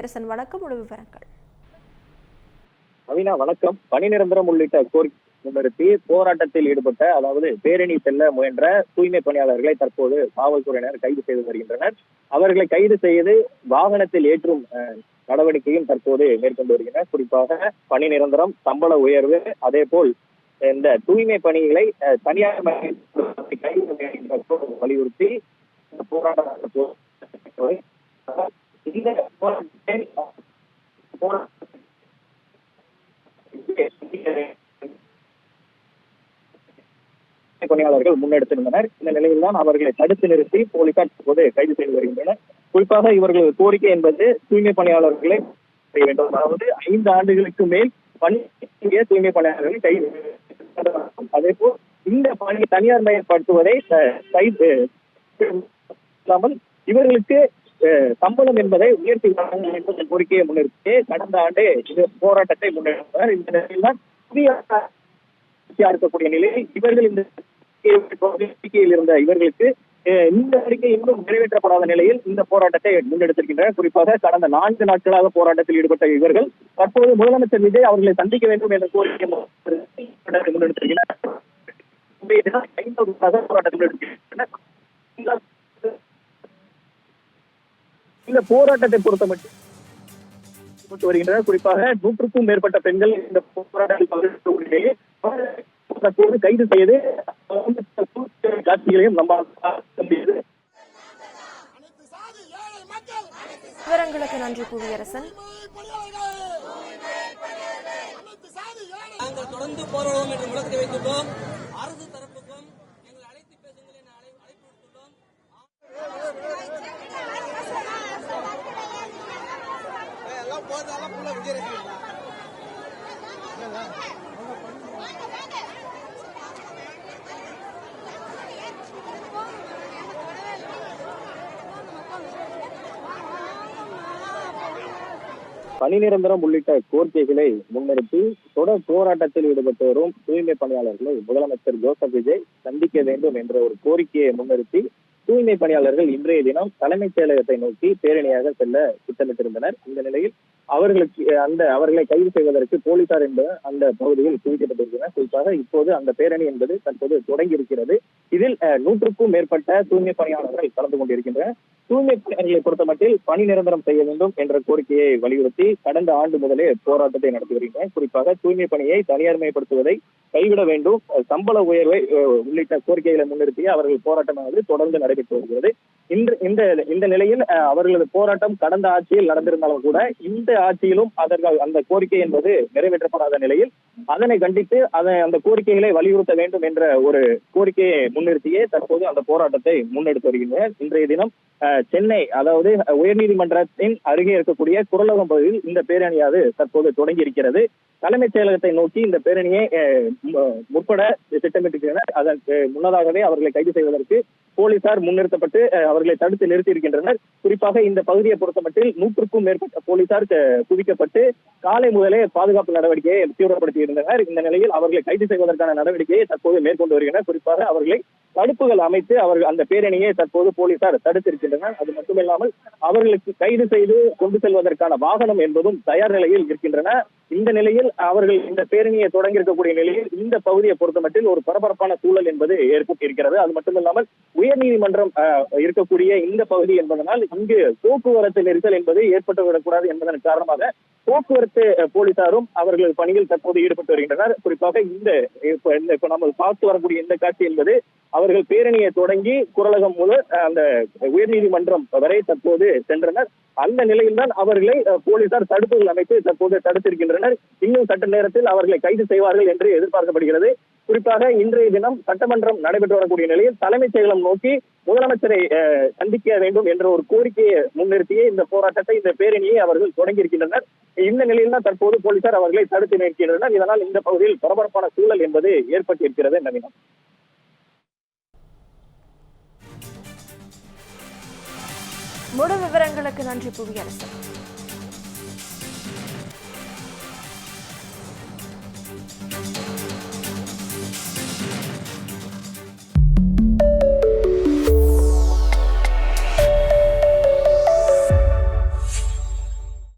புவியரசன். வணக்கம், முழு விவரங்கள். அவினா வணக்கம். பணி நிரந்தரம் உள்ளிட்ட கோரிக்கை முன்னிறுத்தி போராட்டத்தில் ஈடுபட்ட, அதாவது பேரணி செல்ல முயன்ற தூய்மை பணியாளர்களை தற்போது காவல்துறையினர் கைது செய்து வருகின்றனர். அவர்களை கைது செய்து வாகனத்தில் ஏற்றும் நடவடிக்கையும் தற்போது மேற்கொண்டு வருகின்றனர். குறிப்பாக பணி நிரந்தரம், சம்பள உயர்வு, அதே போல் இந்த தூய்மை பணிகளை தனியார் வலியுறுத்தி இந்த போராட்டம் பணியாளர்கள் முன்னெடுத்திருந்தனர். இந்த நிலையில் தான் அவர்களை தடுத்து நிறுத்தி போலீசார் தற்போது கைது செய்து வருகின்றனர். குறிப்பாக இவர்களது கோரிக்கை என்பது தூய்மை பணியாளர்களை செய்ய வேண்டும், அதாவது 5 ஆண்டுகளுக்கு மேல் பணி தூய்மை பணியாளர்களை கைது. அதே போல் இந்த பணியை தனியார் மயப்படுத்துவதை இல்லாமல் இவர்களுக்கு சம்பளம் என்பதை உயர்த்தி வழங்க என்ற கோரிக்கையை முன்னிறுத்தி கடந்த ஆண்டே இது போராட்டத்தை முன்னெடுத்தனர். இந்த நிலையில் தான் புதிய இருக்கக்கூடிய நிலையில் இவர்கள் இந்த அறிக்கையில் இருந்த இவர்களுக்கு இந்த அறிக்கை இன்னும் நிறைவேற்றப்படாத நிலையில் இந்த போராட்டத்தை முன்னெடுத்திருக்கின்றனர். குறிப்பாக கடந்த 4 நாட்களாக போராட்டத்தில் ஈடுபட்ட இவர்கள் தற்போது முதலமைச்சர் விஜய் அவர்களை சந்திக்க வேண்டும் என்ற கோரிக்கை முன்னெடுத்திருக்கின்றனர். இந்த போராட்டத்தை பொறுத்தமட்டு வருகின்றனர். குறிப்பாக 100க்கும் மேற்பட்ட பெண்கள் இந்த போராட்டத்தில் பங்கேற்கக்கூடிய தற்போது கைது செய்து காட்சிகளையும் நம்மால் பார்க்க முடியுது. விவரங்களுக்கு நன்றி புவியரசன். நாங்கள் தொடர்ந்து போராடுவோம் என்று முழக்கத்தை வைத்துள்ளோம். அரசு தரப்புக்கும் எங்களை அழைத்து பேசுங்கள் என அழைப்பு விடுத்துள்ளோம். பணி நிரந்தரம் உள்ளிட்ட கோரிக்கைகளை முன்னிறுத்தி தொடர் போராட்டத்தில் ஈடுபட்டு வரும் தூய்மை பணியாளர்களை முதலமைச்சர் ஜோசப் விஜய் சந்திக்க வேண்டும் என்ற ஒரு கோரிக்கையை முன்னிறுத்தி தூய்மை பணியாளர்கள் இன்றைய தினம் தலைமைச் செயலகத்தை நோக்கி பேரணியாக செல்ல திட்டமிட்டிருந்தனர். இந்த நிலையில் அவர்களை கைது செய்வதற்கு போலீசார் என்பது அந்த பகுதியில் குவிக்கப்பட்டிருக்கிறார். குறிப்பாக இப்போது அந்த பேரணி என்பது தற்போது தொடங்கி இருக்கிறது. இதில் 100க்கும் மேற்பட்ட தூய்மை பணியாளர்கள் கலந்து கொண்டிருக்கின்றனர். தூய்மை பணியாளர்களை பொறுத்தமட்டில் பணி நிரந்தரம் செய்ய வேண்டும் என்ற கோரிக்கையை வலியுறுத்தி கடந்த ஆண்டு முதலே போராட்டத்தை நடத்தி வருகின்றனர். குறிப்பாக தூய்மை பணியை தனியார்மயப்படுத்துவதை கைவிட வேண்டும், சம்பள உயர்வை உள்ளிட்ட கோரிக்கைகளை முன்னிறுத்தி அவர்கள் போராட்டமானது தொடர்ந்து நடைபெற்று வருகிறது. இந்த நிலையில் அவர்களது போராட்டம் கடந்த ஆட்சியில் நடந்திருந்தாலும் கூட இந்த ஆட்சியிலும் அந்த கோரிக்கை என்பது நிறைவேற்றப்படாத நிலையில் அதனை கண்டித்து அந்த கோரிக்கைகளை வலியுறுத்த வேண்டும் என்ற ஒரு கோரிக்கையை முன்னிறுத்தியே தற்போது அந்த போராட்டத்தை முன்னெடுத்து வருகின்றனர். இன்றைய தினம் சென்னை, அதாவது உயர்நீதிமன்றத்தின் அருகே இருக்கக்கூடிய குறளகம் பகுதியில் இந்த பேரணியாவது தற்போது தொடங்கி இருக்கிறது. தலைமைச் செயலகத்தை நோக்கி இந்த பேரணியை முற்பட திட்டமிட்டிருக்கின்றனர். அதற்கு முன்னதாகவே அவர்களை கைது செய்வதற்கு போலீசார் முன்னிறுத்தப்பட்டு அவர்களை தடுத்து நிறுத்தி இருக்கின்றனர். குறிப்பாக இந்த பகுதியை பொறுத்தமட்டில் 100க்கும் மேற்பட்ட போலீசார் குவிக்கப்பட்டு காலை முதலே பாதுகாப்பு நடவடிக்கையை தீவிரப்படுத்தி இருந்தனர். இந்த நிலையில் அவர்களை கைது செய்வதற்கான நடவடிக்கையை தற்போது மேற்கொண்டு வருகின்றனர். குறிப்பாக அவர்களை தடுப்புகள் அமைத்து அந்த பேரணியை தற்போது போலீசார் தடுத்திருக்கின்றனர். அது மட்டுமில்லாமல் அவர்களுக்கு கைது செய்து கொண்டு செல்வதற்கான வாகனம் என்பதும் தயார் நிலையில் இருக்கின்றன. இந்த நிலையில் அவர்கள் இந்த பேரணியை தொடங்கி இருக்கக்கூடிய நிலையில் இந்த பகுதியை பொறுத்தமட்டில் ஒரு பரபரப்பான சூழல் என்பது ஏற்பட்டிருக்கிறது. அது மட்டுமில்லாமல் உயர்நீதிமன்றம் இருக்கக்கூடிய இந்த பகுதி என்பதனால் இங்கு போக்குவரத்து நெரிசல் என்பது ஏற்பட்டுவிடக்கூடாது என்பதன் காரணமாக போக்குவரத்து போலீசாரும் அவர்கள் பணியில் தற்போது ஈடுபட்டு வருகின்றனர். குறிப்பாக இப்ப நம்ம பார்த்து வரக்கூடிய இந்த காட்சி என்பது அவர்கள் பேரணியை தொடங்கி குறளகம் முதல் அந்த உயர்நீதிமன்றம் வரை தற்போது சென்றனர். அந்த நிலையில் தான் அவர்களை போலீசார் தடுப்புகள் அமைத்து தற்போது தடுத்திருக்கின்றனர். இன்னும் சற்று நேரத்தில் அவர்களை கைது செய்வார்கள் என்று எதிர்பார்க்கப்படுகிறது. குறிப்பாக இன்றைய தினம் சட்டமன்றம் நடைபெற்று வரக்கூடிய நிலையில் தலைமைச் செயலகம் நோக்கி முதலமைச்சரை சந்திக்க வேண்டும் என்ற ஒரு கோரிக்கையை முன்னிறுத்தியே இந்த போராட்டத்தை, இந்த பேரணியை அவர்கள் தொடங்கி இருக்கின்றனர். இந்த நிலையில் தான் தற்போது போலீசார் அவர்களை தடுத்து நிற்கின்றனர். இதனால் இந்த பகுதியில் பரபரப்பான சூழல் என்பது ஏற்பட்டிருக்கிறது. நவீனம், முழு விவரங்களுக்கு நன்றி புவியரசன்.